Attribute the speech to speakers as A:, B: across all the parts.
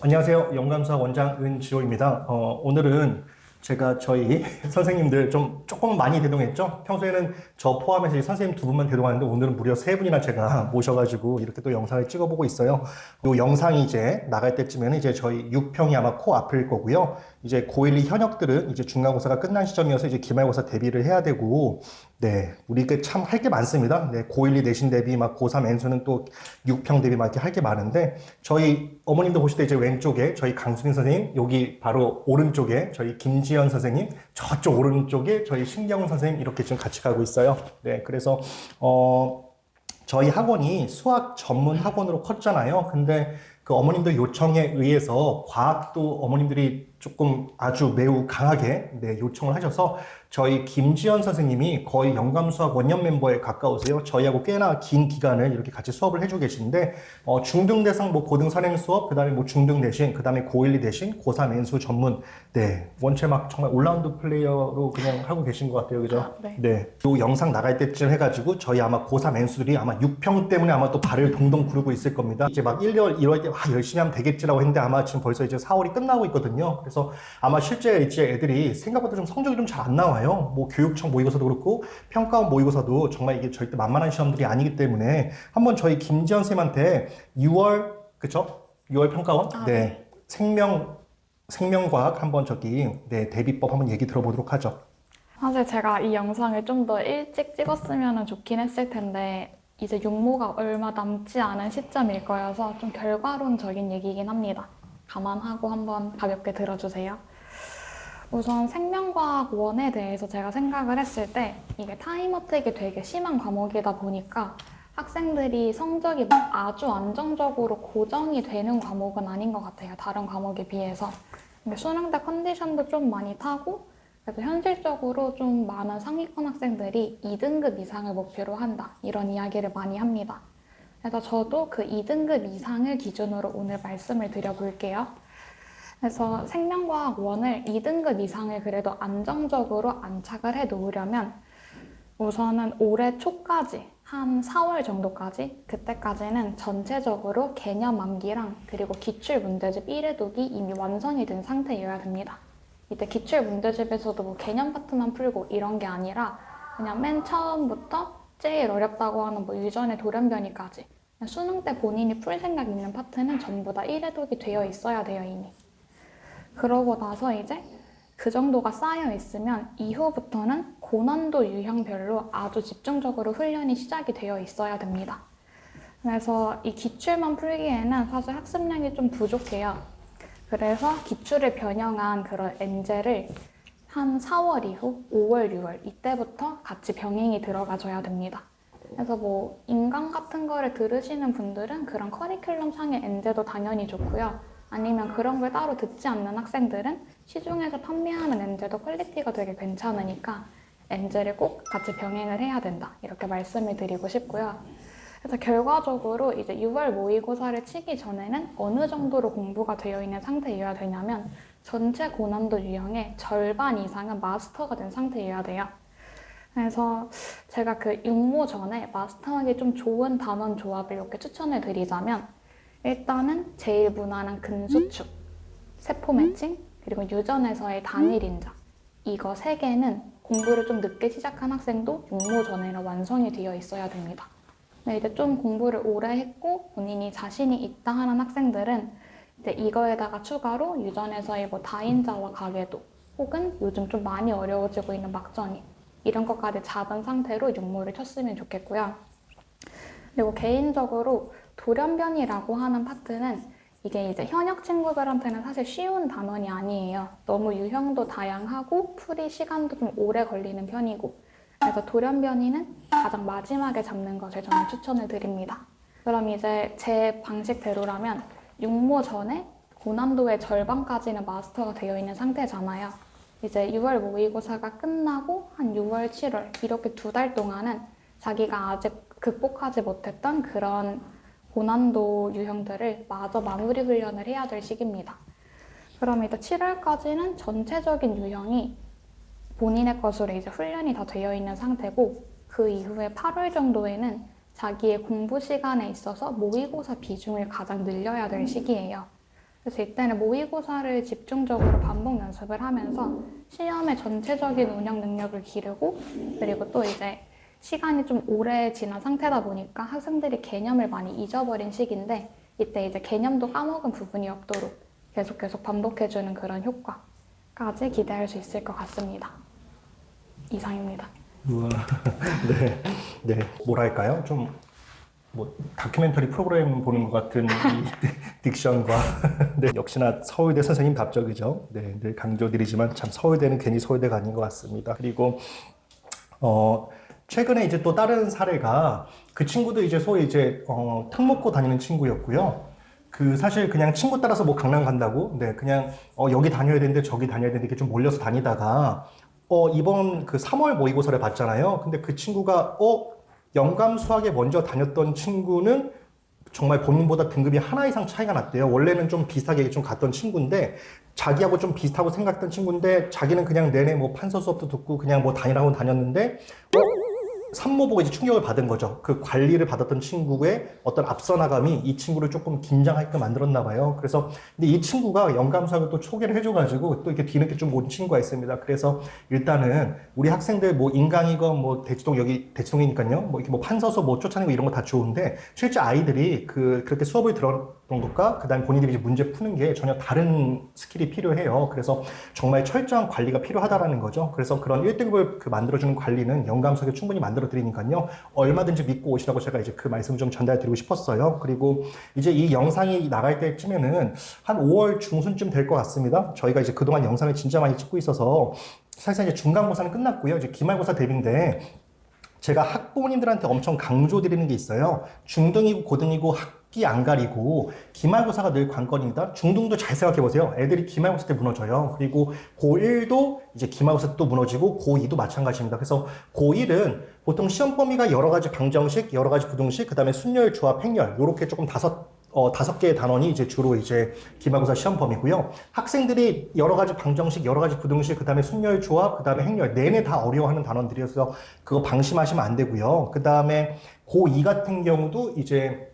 A: 안녕하세요. 영감사 원장 은지호입니다. 오늘은 제가 저희 선생님들 조금 많이 대동했죠? 평소에는 저 포함해서 선생님 두 분만 대동하는데 오늘은 무려 세 분이나 제가 모셔가지고 이렇게 또 영상을 찍어보고 있어요. 이 영상이 이제 나갈 때쯤에는 이제 저희 6평이 아마 코앞일 거고요. 이제 고1, 2 현역들은 이제 중간고사가 끝난 시점이어서 이제 기말고사 대비를 해야 되고, 네, 우리 참 할 게 많습니다. 네, 고1, 2 내신 대비 막 고3 N수는 또 6평 대비 막 이렇게 할 게 많은데, 저희 어머님도 보실 때 이제 왼쪽에 저희 강수민 선생님, 여기 바로 오른쪽에 저희 김지연 선생님, 저쪽 오른쪽에 저희 신경 선생님 이렇게 지금 같이 가고 있어요. 네, 그래서 저희 학원이 수학 전문 학원으로 컸잖아요. 근데 그 어머님들 요청에 의해서 과학도 어머님들이 조금 아주 매우 강하게 요청을 하셔서 저희 김지연 선생님이 거의 영감수학 원년 멤버에 가까우세요. 저희하고 꽤나 긴 기간을 이렇게 같이 수업을 해주고 계시는데 중등 대상 뭐 고등 선행 수업, 그다음에 뭐 중등 대신, 그다음에 고1, 2 대신, 고3 N수 전문, 네, 원체 막 정말 올라운드 플레이어로 그냥 하고 계신 것 같아요, 그죠?
B: 네.
A: 네. 이 영상 나갈 때쯤 해가지고 저희 아마 고3 N수들이 아마 6평 때문에 아마 또 발을 동동 구르고 있을 겁니다. 이제 막 1월, 2월 때 열심히 하면 되겠지라고 했는데 아마 지금 벌써 이제 4월이 끝나고 있거든요. 그래서 아마 실제 이제 애들이 생각보다 좀 성적이 좀 잘 안 나와요. 뭐 교육청 모의고사도 그렇고 평가원 모의고사도 정말 이게 절대 만만한 시험들이 아니기 때문에 한번 저희 김지연 쌤한테 6월, 그쵸? 6월 평가원? 네. 생명과학 한번 대비법 한번 얘기 들어보도록 하죠.
B: 사실 제가 이 영상을 좀 더 일찍 찍었으면 좋긴 했을 텐데 이제 육모가 얼마 남지 않은 시점일 거여서 좀 결과론적인 얘기이긴 합니다. 감안하고 한번 가볍게 들어주세요. 우선 생명과학 1에 대해서 제가 생각을 했을 때 이게 타임어택이 되게 심한 과목이다 보니까 학생들이 성적이 아주 안정적으로 고정이 되는 과목은 아닌 것 같아요. 다른 과목에 비해서. 수능대 컨디션도 좀 많이 타고 그래서 현실적으로 좀 많은 상위권 학생들이 2등급 이상을 목표로 한다. 이런 이야기를 많이 합니다. 그래서 저도 그 2등급 이상을 기준으로 오늘 말씀을 드려볼게요. 그래서 생명과학 1을 2등급 이상을 그래도 안정적으로 안착을 해 놓으려면 우선은 올해 초까지 한 4월 정도까지 그때까지는 전체적으로 개념 암기랑 그리고 기출 문제집 1회독이 이미 완성이 된 상태여야 됩니다. 이때 기출 문제집에서도 뭐 개념 파트만 풀고 이런 게 아니라 그냥 맨 처음부터 제일 어렵다고 하는 뭐 유전의 돌연변이까지 수능 때 본인이 풀 생각 있는 파트는 전부 다 1회독이 되어 있어야 돼요, 이미. 그러고 나서 이제 그 정도가 쌓여 있으면 이후부터는 고난도 유형별로 아주 집중적으로 훈련이 시작이 되어 있어야 됩니다. 그래서 이 기출만 풀기에는 사실 학습량이 좀 부족해요. 그래서 기출을 변형한 그런 엔제를 한 4월 이후 5월, 6월 이때부터 같이 병행이 들어가줘야 됩니다. 그래서 뭐 인강 같은 거를 들으시는 분들은 그런 커리큘럼 상의 엔제도 당연히 좋고요. 아니면 그런 걸 따로 듣지 않는 학생들은 시중에서 판매하는 엔제도 퀄리티가 되게 괜찮으니까 엔제를 꼭 같이 병행을 해야 된다. 이렇게 말씀을 드리고 싶고요. 그래서 결과적으로 이제 6월 모의고사를 치기 전에는 어느 정도로 공부가 되어 있는 상태여야 되냐면 전체 고난도 유형의 절반 이상은 마스터가 된 상태여야 돼요. 그래서 제가 그 육모 전에 마스터하기 좀 좋은 단원 조합을 이렇게 추천을 드리자면 일단은 제일 무난한 근수축, 세포 매칭, 그리고 유전에서의 단일 인자 이거 3개는 공부를 좀 늦게 시작한 학생도 육모 전에는 완성이 되어 있어야 됩니다. 근데 이제 좀 공부를 오래 했고 본인이 자신이 있다 하는 학생들은 이제 이거에다가 추가로 유전에서의 뭐 다인자와 가계도 혹은 요즘 좀 많이 어려워지고 있는 막전이 이런 것까지 잡은 상태로 육모를 쳤으면 좋겠고요. 그리고 개인적으로 돌연변이라고 하는 파트는 이게 이제 현역 친구들한테는 사실 쉬운 단원이 아니에요. 너무 유형도 다양하고 풀이 시간도 좀 오래 걸리는 편이고 그래서 돌연변이는 가장 마지막에 잡는 것을 저는 추천을 드립니다. 그럼 이제 제 방식대로라면 육모 전에 고난도의 절반까지는 마스터가 되어 있는 상태잖아요. 이제 6월 모의고사가 끝나고 한 6월, 7월 이렇게 2달 동안은 자기가 아직 극복하지 못했던 그런 고난도 유형들을 마저 마무리 훈련을 해야 될 시기입니다. 그럼 이제 7월까지는 전체적인 유형이 본인의 것으로 이제 훈련이 다 되어 있는 상태고 그 이후에 8월 정도에는 자기의 공부 시간에 있어서 모의고사 비중을 가장 늘려야 될 시기예요. 그래서 이때는 모의고사를 집중적으로 반복 연습을 하면서 시험의 전체적인 운영 능력을 기르고, 그리고 또 이제 시간이 좀 오래 지난 상태다 보니까 학생들이 개념을 많이 잊어버린 시기인데, 이때 이제 개념도 까먹은 부분이 없도록 계속 반복해주는 그런 효과까지 기대할 수 있을 것 같습니다. 이상입니다.
A: 우와. 네, 네, 뭐랄까요? 좀 뭐 다큐멘터리 프로그램 보는 것 같은 이 딕션과 네, 역시나 서울대 선생님 답적이죠. 네, 늘 강조드리지만 참 서울대는 괜히 서울대가 아닌 것 같습니다. 그리고 최근에 이제 또 다른 사례가 그 친구도 이제 소위 이제 특목고 다니는 친구였고요. 그 사실 그냥 친구 따라서 뭐 강남 간다고, 네, 그냥 여기 다녀야 되는데 저기 다녀야 되는데 이렇게 좀 몰려서 다니다가 이번 그 3월 모의고사를 봤잖아요. 근데 그 친구가 영감 수학에 먼저 다녔던 친구는 정말 본인보다 등급이 하나 이상 차이가 났대요. 원래는 좀 비슷하게 좀 갔던 친구인데, 자기하고 좀 비슷하고 생각했던 친구인데, 자기는 그냥 내내 뭐 판서 수업도 듣고 그냥 뭐 다니라고 다녔는데, 산모 보고 이제 충격을 받은 거죠. 그 관리를 받았던 친구의 어떤 앞서 나감이 이 친구를 조금 긴장하게끔 만들었나 봐요. 그래서 근데 이 친구가 영감수학을 또 소개를 해줘가지고 또 이렇게 뒤늦게 좀 온 친구가 있습니다. 그래서 일단은 우리 학생들 뭐 인강이건 뭐 대치동, 여기 대치동이니까요. 뭐 이렇게 뭐 판서서 뭐 쫓아내고 이런 거 다 좋은데, 실제 아이들이 그렇게 수업을 들었던 것과 그 다음에 본인들이 이제 문제 푸는 게 전혀 다른 스킬이 필요해요. 그래서 정말 철저한 관리가 필요하다라는 거죠. 그래서 그런 1등급을 만들어주는 관리는 영감수학에 충분히 만들어 드리니까요. 얼마든지 믿고 오시라고 제가 이제 그 말씀을 좀 전달드리고 싶었어요. 그리고 이제 이 영상이 나갈 때쯤에는 한 5월 중순쯤 될 것 같습니다. 저희가 이제 그동안 영상을 진짜 많이 찍고 있어서 사실상 이제 중간고사는 끝났고요. 이제 기말고사 대비인데, 제가 학부모님들한테 엄청 강조드리는 게 있어요. 중등이고 고등이고 학기 안 가리고 기말고사가 늘 관건입니다. 중등도 잘 생각해보세요. 애들이 기말고사 때 무너져요. 그리고 고1도 이제 기말고사 때 또 무너지고 고2도 마찬가지입니다. 그래서 고1은 보통 시험 범위가 여러 가지 방정식, 여러 가지 부등식, 그 다음에 순열, 조합, 행열, 요렇게 조금 다섯 개의 단원이 이제 주로 이제 기말고사 시험 범위고요. 학생들이 여러 가지 방정식, 여러 가지 부등식, 그 다음에 순열, 조합, 그 다음에 행열, 내내 다 어려워하는 단원들이어서 그거 방심하시면 안 되고요. 그 다음에 고2 같은 경우도 이제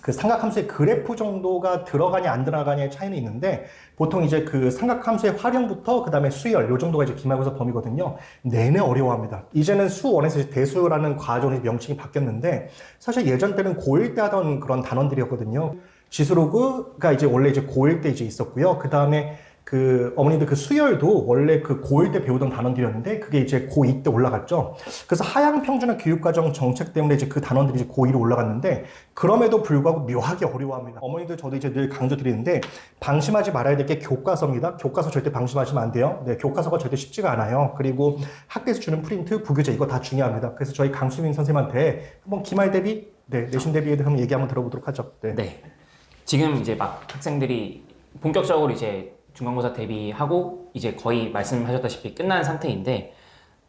A: 그 삼각함수의 그래프 정도가 들어가냐 안 들어가냐의 차이는 있는데, 보통 이제 그 삼각함수의 활용부터 그 다음에 수열, 요 정도가 이제 기말고사 범위거든요. 내내 어려워합니다. 이제는 수1에서 대수라는 과정의 명칭이 바뀌었는데, 사실 예전 때는 고1 때 하던 그런 단원들이었거든요. 지수로그가 이제 원래 이제 고1 때 이제 있었고요. 그 다음에 그 어머니들 그 수열도 원래 그 고1 때 배우던 단원들이었는데, 그게 이제 고2 때 올라갔죠. 그래서 하향 평준화 교육과정 정책 때문에 이제 그 단원들이 이제 고2로 올라갔는데, 그럼에도 불구하고 묘하게 어려워합니다. 어머니들 저도 이제 늘 강조드리는데, 방심하지 말아야 될 게 교과서입니다. 교과서 절대 방심하시면 안 돼요. 네, 교과서가 절대 쉽지가 않아요. 그리고 학교에서 주는 프린트, 부교재 이거 다 중요합니다. 그래서 저희 강수민 선생님한테 한번 기말 대비, 네, 내신 대비에 대해서 얘기 한번 들어보도록 하죠. 네.
C: 네. 지금 이제 막 학생들이 본격적으로 이제 중간고사 대비하고 이제 거의 말씀하셨다시피 끝난 상태인데,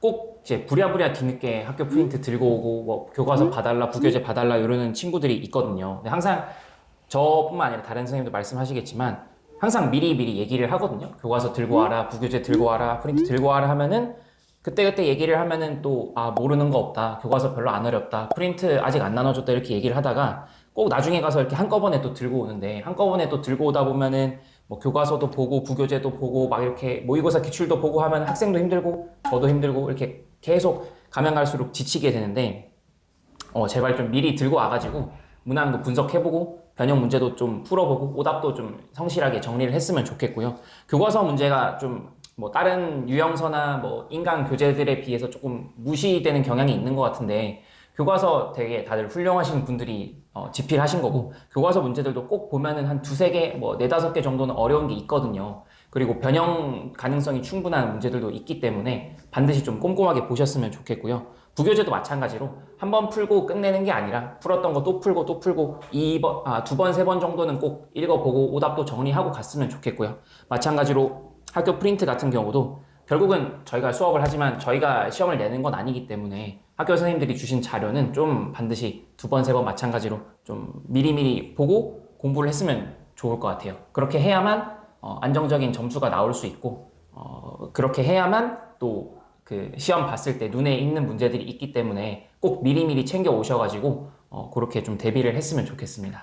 C: 꼭 이제 부랴부랴 뒤늦게 학교 프린트 들고 오고 뭐 교과서 봐달라, 부교재 봐달라 이러는 친구들이 있거든요. 근데 항상 저뿐만 아니라 다른 선생님도 말씀하시겠지만 항상 미리 얘기를 하거든요. 교과서 들고 와라, 부교재 들고 와라, 프린트 들고 와라 하면은 그때 얘기를 하면은 또 모르는 거 없다, 교과서 별로 안 어렵다, 프린트 아직 안 나눠줬다 이렇게 얘기를 하다가 꼭 나중에 가서 이렇게 한꺼번에 또 들고 오는데, 한꺼번에 또 들고 오다 보면은 뭐 교과서도 보고 부교재도 보고 막 이렇게 모의고사 기출도 보고 하면 학생도 힘들고 저도 힘들고 이렇게 계속 가면 갈수록 지치게 되는데, 제발 좀 미리 들고 와가지고 문항도 분석해보고 변형 문제도 좀 풀어보고 오답도 좀 성실하게 정리를 했으면 좋겠고요. 교과서 문제가 좀 뭐 다른 유형서나 뭐 인강 교재들에 비해서 조금 무시되는 경향이 있는 것 같은데, 교과서 되게 다들 훌륭하신 분들이 집필하신 거고, 교과서 문제들도 꼭 보면은 한 두세 개, 뭐 네다섯 개 정도는 어려운 게 있거든요. 그리고 변형 가능성이 충분한 문제들도 있기 때문에 반드시 좀 꼼꼼하게 보셨으면 좋겠고요. 부교재도 마찬가지로 한 번 풀고 끝내는 게 아니라 풀었던 거 또 풀고 또 풀고 두 번, 세 번 정도는 꼭 읽어보고 오답도 정리하고 갔으면 좋겠고요. 마찬가지로 학교 프린트 같은 경우도 결국은 저희가 수업을 하지만 저희가 시험을 내는 건 아니기 때문에 학교 선생님들이 주신 자료는 좀 반드시 두 번, 세 번 마찬가지로 좀 미리미리 보고 공부를 했으면 좋을 것 같아요. 그렇게 해야만 안정적인 점수가 나올 수 있고, 그렇게 해야만 또 그 시험 봤을 때 눈에 익는 문제들이 있기 때문에 꼭 미리미리 챙겨 오셔가지고 그렇게 좀 대비를 했으면 좋겠습니다.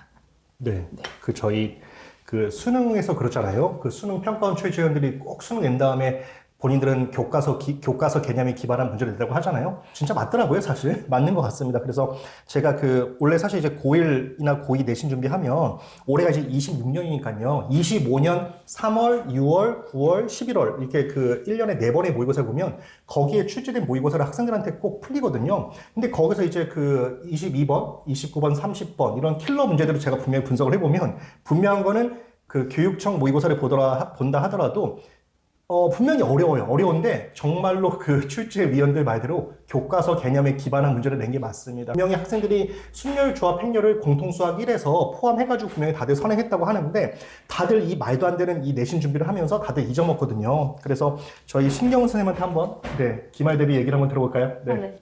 A: 네. 그 저희 그 수능에서 그렇잖아요. 그 수능 평가원 최저위원들이 꼭 수능 낸 다음에 본인들은 교과서 개념에 기반한 문제를 낸다고 하잖아요. 진짜 맞더라고요, 사실. 맞는 것 같습니다. 그래서 제가 원래 사실 이제 고1이나 고2 내신 준비하면 올해가 이제 26년이니까요. 25년 3월, 6월, 9월, 11월 이렇게 그 1년에 4번의 모의고사 보면 거기에 출제된 모의고사를 학생들한테 꼭 풀리거든요. 근데 거기서 이제 그 22번, 29번, 30번 이런 킬러 문제들을 제가 분명히 분석을 해보면 분명한 거는 그 교육청 모의고사를 본다 하더라도 분명히 어려워요. 어려운데 정말로 그 출제위원들 말대로 교과서 개념에 기반한 문제를 낸 게 맞습니다. 분명히 학생들이 순열, 조합, 행렬을 공통수학 1에서 포함해가지고 분명히 다들 선행했다고 하는데 다들 이 말도 안 되는 이 내신 준비를 하면서 다들 잊어먹거든요. 그래서 저희 신경 선생님한테 한번 기말 대비 얘기를 한번 들어볼까요? 네.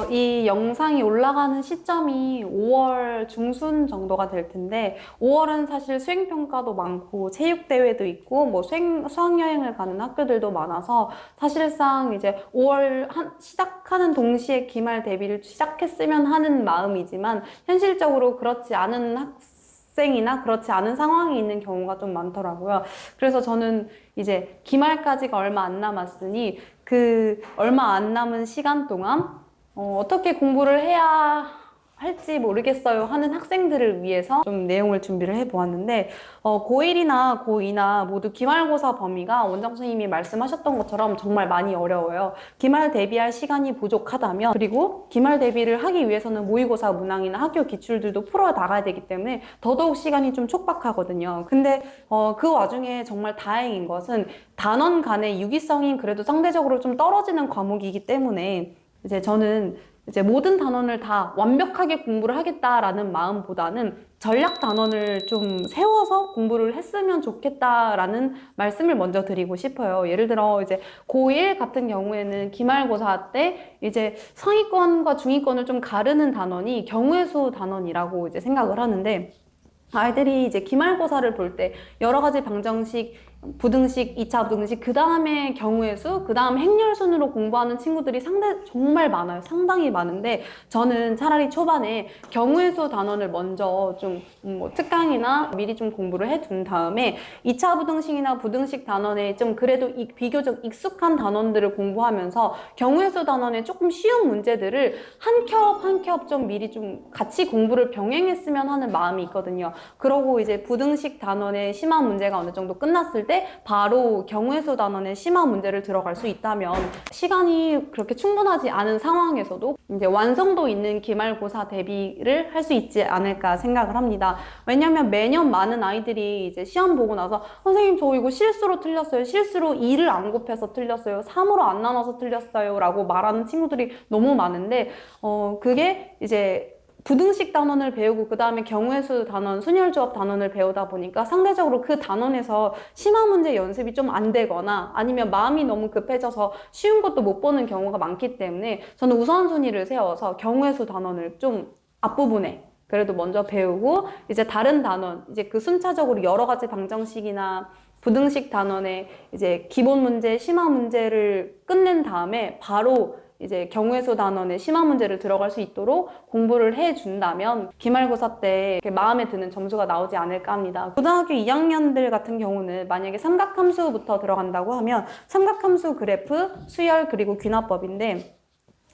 D: 이 영상이 올라가는 시점이 5월 중순 정도가 될 텐데 5월은 사실 수행평가도 많고 체육대회도 있고 뭐 수학여행을 가는 학교들도 많아서 사실상 이제 5월 시작하는 동시에 기말 대비를 시작했으면 하는 마음이지만 현실적으로 그렇지 않은 학생이나 그렇지 않은 상황이 있는 경우가 좀 많더라고요. 그래서 저는 이제 기말까지가 얼마 안 남았으니 그 얼마 안 남은 시간 동안 어떻게 공부를 해야 할지 모르겠어요 하는 학생들을 위해서 좀 내용을 준비를 해보았는데 고1이나 고2나 모두 기말고사 범위가 원장 선생님이 말씀하셨던 것처럼 정말 많이 어려워요. 기말 대비할 시간이 부족하다면 그리고 기말 대비를 하기 위해서는 모의고사 문항이나 학교 기출들도 풀어 나가야 되기 때문에 더더욱 시간이 좀 촉박하거든요. 근데 그 와중에 정말 다행인 것은 단원 간의 유기성이 그래도 상대적으로 좀 떨어지는 과목이기 때문에 이제 저는 이제 모든 단원을 다 완벽하게 공부를 하겠다라는 마음보다는 전략 단원을 좀 세워서 공부를 했으면 좋겠다라는 말씀을 먼저 드리고 싶어요. 예를 들어 이제 고1 같은 경우에는 기말고사 때 이제 상위권과 중위권을 좀 가르는 단원이 경우의 수 단원이라고 이제 생각을 하는데 아이들이 이제 기말고사를 볼 때 여러 가지 방정식, 부등식, 2차 부등식, 그 다음에 경우의 수, 그 다음 행렬 순으로 공부하는 친구들이 정말 많아요. 상당히 많은데 저는 차라리 초반에 경우의 수 단원을 먼저 좀 뭐 특강이나 미리 좀 공부를 해둔 다음에 2차 부등식이나 부등식 단원에 좀 그래도 비교적 익숙한 단원들을 공부하면서 경우의 수 단원에 조금 쉬운 문제들을 한 겹 좀 미리 좀 같이 공부를 병행했으면 하는 마음이 있거든요. 그러고 이제 부등식 단원의 심화 문제가 어느 정도 끝났을 때 바로 경우의 수 단원의 심화 문제를 들어갈 수 있다면 시간이 그렇게 충분하지 않은 상황에서도 이제 완성도 있는 기말고사 대비를 할 수 있지 않을까 생각을 합니다. 왜냐면 매년 많은 아이들이 이제 시험 보고 나서 선생님 저 이거 실수로 틀렸어요. 실수로 2를 안 곱해서 틀렸어요. 3으로 안 나눠서 틀렸어요. 라고 말하는 친구들이 너무 많은데 그게 이제 부등식 단원을 배우고 그 다음에 경우의 수 단원, 순열조합 단원을 배우다 보니까 상대적으로 그 단원에서 심화 문제 연습이 좀 안 되거나 아니면 마음이 너무 급해져서 쉬운 것도 못 보는 경우가 많기 때문에 저는 우선순위를 세워서 경우의 수 단원을 좀 앞부분에 그래도 먼저 배우고 이제 다른 단원, 이제 그 순차적으로 여러 가지 방정식이나 부등식 단원의 이제 기본 문제, 심화 문제를 끝낸 다음에 바로 이제 경우의 수 단원의 심화 문제를 들어갈 수 있도록 공부를 해준다면 기말고사 때 마음에 드는 점수가 나오지 않을까 합니다. 고등학교 2학년들 같은 경우는 만약에 삼각함수부터 들어간다고 하면 삼각함수 그래프, 수열 그리고 귀납법인데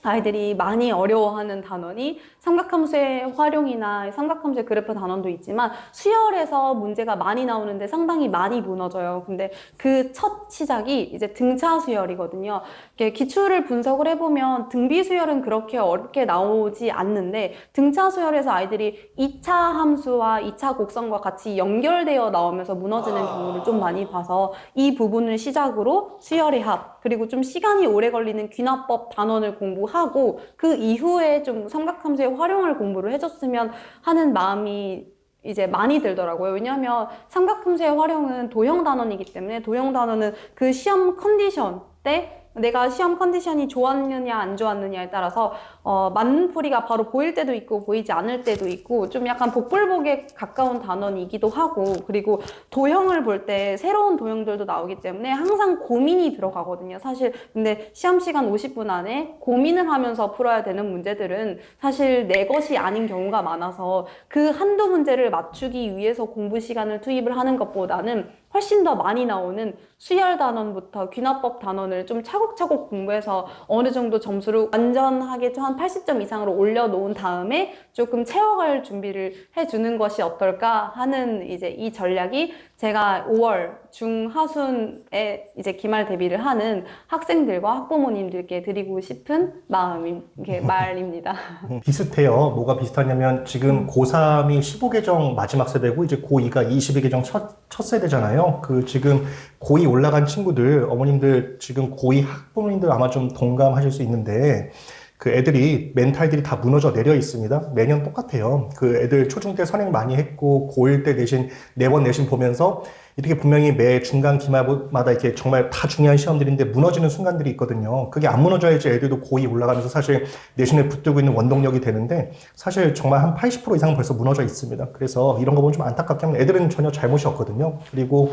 D: 아이들이 많이 어려워하는 단원이 삼각함수의 활용이나 삼각함수의 그래프 단원도 있지만 수열에서 문제가 많이 나오는데 상당히 많이 무너져요. 근데 그 첫 시작이 이제 등차 수열이거든요. 기출을 분석을 해보면 등비 수열은 그렇게 어렵게 나오지 않는데 등차 수열에서 아이들이 2차 함수와 2차 곡선과 같이 연결되어 나오면서 무너지는 경우를 좀 많이 봐서 이 부분을 시작으로 수열의 합 그리고 좀 시간이 오래 걸리는 귀납법 단원을 공부하고 그 이후에 좀 삼각함수의 활용을 공부를 해줬으면 하는 마음이 이제 많이 들더라고요. 왜냐하면 삼각함수의 활용은 도형 단원이기 때문에 도형 단원은 그 시험 컨디션 때 내가 시험 컨디션이 좋았느냐 안 좋았느냐에 따라서 만문풀이가 바로 보일 때도 있고 보이지 않을 때도 있고 좀 약간 복불복에 가까운 단원이기도 하고, 그리고 도형을 볼 때 새로운 도형들도 나오기 때문에 항상 고민이 들어가거든요. 사실 근데 시험 시간 50분 안에 고민을 하면서 풀어야 되는 문제들은 사실 내 것이 아닌 경우가 많아서 그 한두 문제를 맞추기 위해서 공부 시간을 투입을 하는 것보다는 훨씬 더 많이 나오는 수열 단원부터 귀납법 단원을 좀 차곡차곡 공부해서 어느 정도 점수를 완전하게 한 80점 이상으로 올려놓은 다음에 조금 채워갈 준비를 해주는 것이 어떨까 하는 이제 이 전략이 제가 5월 중하순에 이제 기말 대비를 하는 학생들과 학부모님들께 드리고 싶은 말입니다.
A: 비슷해요. 뭐가 비슷하냐면 지금 고3이 15개정 마지막 세대고 이제 고2가 22개정 첫 세대잖아요. 그 지금 고2 올라간 친구들, 어머님들 지금 고2 학부모님들 아마 좀 동감하실 수 있는데 그 애들이 멘탈들이 다 무너져 내려 있습니다. 매년 똑같아요. 그 애들 초중 때 선행 많이 했고 고1 때 내신 4번 내신 보면서 이렇게 분명히 매 중간 기말마다 이렇게 정말 다 중요한 시험들인데 무너지는 순간들이 있거든요. 그게 안 무너져야지 애들도 고2 올라가면서 사실 내신에 붙들고 있는 원동력이 되는데 사실 정말 한 80% 이상 벌써 무너져 있습니다. 그래서 이런 거 보면 좀 안타깝게 하면 애들은 전혀 잘못이 없거든요. 그리고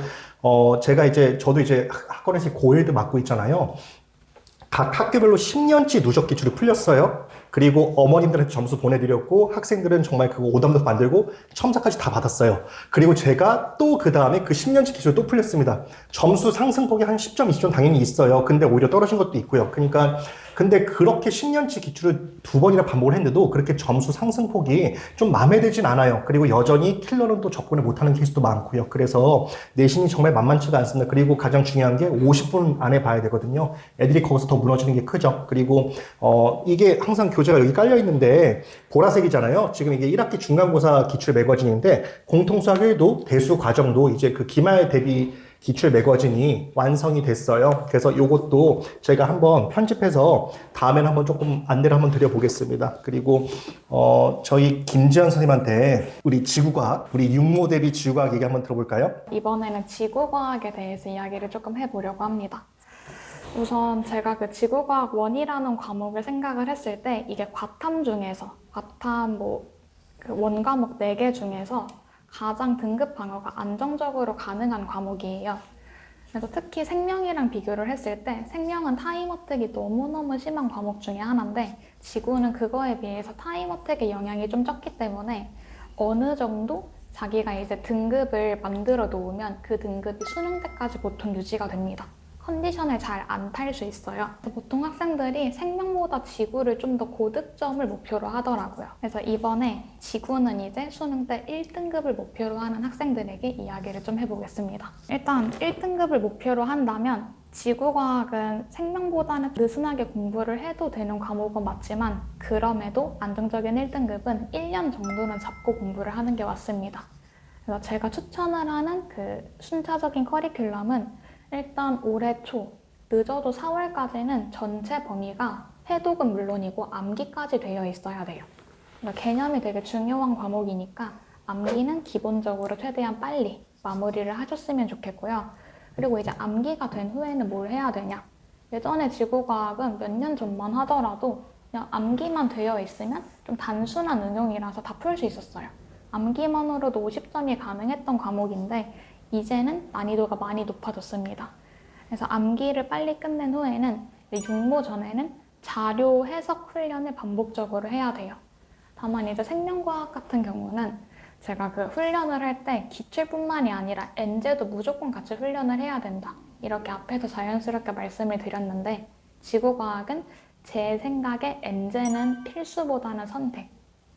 A: 저도 이제 학원에서 고1도 맡고 있잖아요. 각 학교별로 10년치 누적 기출이 풀렸어요. 그리고 어머님들한테 점수 보내드렸고 학생들은 정말 그거 오답도 만들고 첨삭까지 다 받았어요. 그리고 제가 또 그 다음에 그 10년치 기출 또 풀렸습니다. 점수 상승폭이 한 10점, 20점 당연히 있어요. 근데 오히려 떨어진 것도 있고요. 그러니까 근데 그렇게 10년치 기출을 2번이나 반복을 했는데도 그렇게 점수 상승폭이 좀 마음에 들진 않아요. 그리고 여전히 킬러는 또 접근을 못하는 케이스도 많고요. 그래서 내신이 정말 만만치가 않습니다. 그리고 가장 중요한 게 50분 안에 봐야 되거든요. 애들이 거기서 더 무너지는 게 크죠. 그리고 이게 항상 교재가 여기 깔려 있는데 보라색이잖아요. 지금 이게 1학기 중간고사 기출 매거진인데 공통수학 1도 대수 과정도 이제 그 기말 대비 기출 매거진이 완성이 됐어요. 그래서 요것도 제가 한번 편집해서 다음에는 한번 조금 안내를 한번 드려보겠습니다. 그리고 저희 김지현 선생님한테 우리 지구과학, 우리 육모 대비 지구과학 얘기 한번 들어볼까요?
B: 이번에는 지구과학에 대해서 이야기를 조금 해보려고 합니다. 우선 제가 그 지구과학 1이라는 과목을 생각을 했을 때 이게 과탐 중에서 과탐 그 원과목 4개 중에서 가장 등급 방어가 안정적으로 가능한 과목이에요. 그래서 특히 생명이랑 비교를 했을 때 생명은 타임 어택이 너무너무 심한 과목 중에 하나인데 지구는 그거에 비해서 타임 어택의 영향이 좀 적기 때문에 어느 정도 자기가 이제 등급을 만들어 놓으면 그 등급이 수능 때까지 보통 유지가 됩니다. 컨디션을 잘 안 탈 수 있어요. 보통 학생들이 생명보다 지구를 좀 더 고득점을 목표로 하더라고요. 그래서 이번에 지구는 이제 수능 때 1등급을 목표로 하는 학생들에게 이야기를 좀 해보겠습니다. 일단 1등급을 목표로 한다면 지구과학은 생명보다는 느슨하게 공부를 해도 되는 과목은 맞지만 그럼에도 안정적인 1등급은 1년 정도는 잡고 공부를 하는 게 맞습니다. 그래서 제가 추천을 하는 그 순차적인 커리큘럼은 일단 올해 초, 늦어도 4월까지는 전체 범위가 해독은 물론이고 암기까지 되어 있어야 돼요. 그러니까 개념이 되게 중요한 과목이니까 암기는 기본적으로 최대한 빨리 마무리를 하셨으면 좋겠고요. 그리고 이제 암기가 된 후에는 뭘 해야 되냐? 예전에 지구과학은 몇 년 전만 하더라도 그냥 암기만 되어 있으면 좀 단순한 응용이라서 다 풀 수 있었어요. 암기만으로도 50점이 가능했던 과목인데 이제는 난이도가 많이 높아졌습니다. 그래서 암기를 빨리 끝낸 후에는 육모 전에는 자료 해석 훈련을 반복적으로 해야 돼요. 다만 이제 생명과학 같은 경우는 제가 그 훈련을 할 때 기출뿐만이 아니라 엔제도 무조건 같이 훈련을 해야 된다. 이렇게 앞에서 자연스럽게 말씀을 드렸는데 지구과학은 제 생각에 엔제는 필수보다는 선택.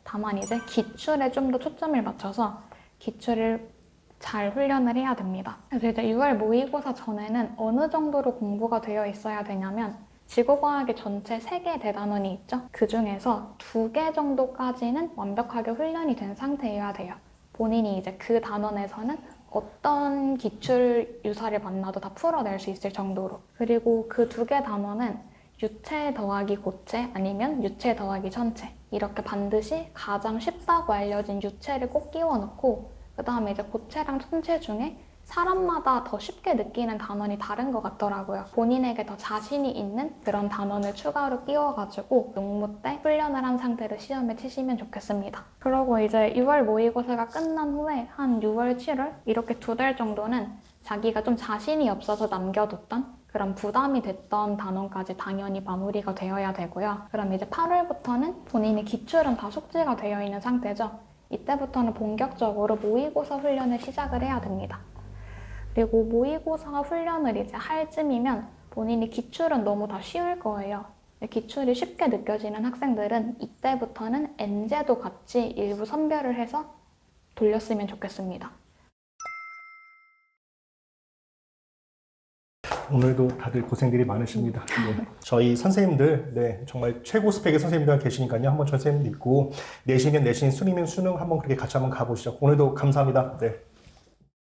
B: 다만 이제 기출에 좀 더 초점을 맞춰서 기출을 잘 훈련을 해야 됩니다. 그래서 이제 6월 모의고사 전에는 어느 정도로 공부가 되어 있어야 되냐면 지구과학의 전체 3개 대단원이 있죠. 그 중에서 2개 정도까지는 완벽하게 훈련이 된 상태여야 돼요. 본인이 이제 그 단원에서는 어떤 기출 유사를 만나도 다 풀어낼 수 있을 정도로. 그리고 그 2개 단원은 유체 더하기 고체 아니면 유체 더하기 전체 이렇게 반드시 가장 쉽다고 알려진 유체를 꼭 끼워 넣고 그 다음에 이제 고체랑 천체 중에 사람마다 더 쉽게 느끼는 단원이 다른 것 같더라고요. 본인에게 더 자신이 있는 그런 단원을 추가로 끼워가지고 용모 때 훈련을 한 상태로 시험에 치시면 좋겠습니다. 그리고 이제 6월 모의고사가 끝난 후에 한 6월, 7월 이렇게 2달 정도는 자기가 좀 자신이 없어서 남겨뒀던 그런 부담이 됐던 단원까지 당연히 마무리가 되어야 되고요. 그럼 이제 8월부터는 본인이 기출은 다 숙지가 되어 있는 상태죠. 이때부터는 본격적으로 모의고사 훈련을 시작을 해야 됩니다. 그리고 모의고사 훈련을 이제 할 쯤이면 본인이 기출은 너무 다 쉬울 거예요. 기출이 쉽게 느껴지는 학생들은 이때부터는 N제도 같이 일부 선별을 해서 돌렸으면 좋겠습니다.
A: 오늘도 다들 고생들이 많으십니다. 네. 저희 선생님들, 네, 정말 최고 스펙의 선생님들 계시니까요. 한번 선생님 믿고, 내신이면 내신, 수능이면 수능 한번 그렇게 같이 한번 가보시죠. 오늘도 감사합니다. 네.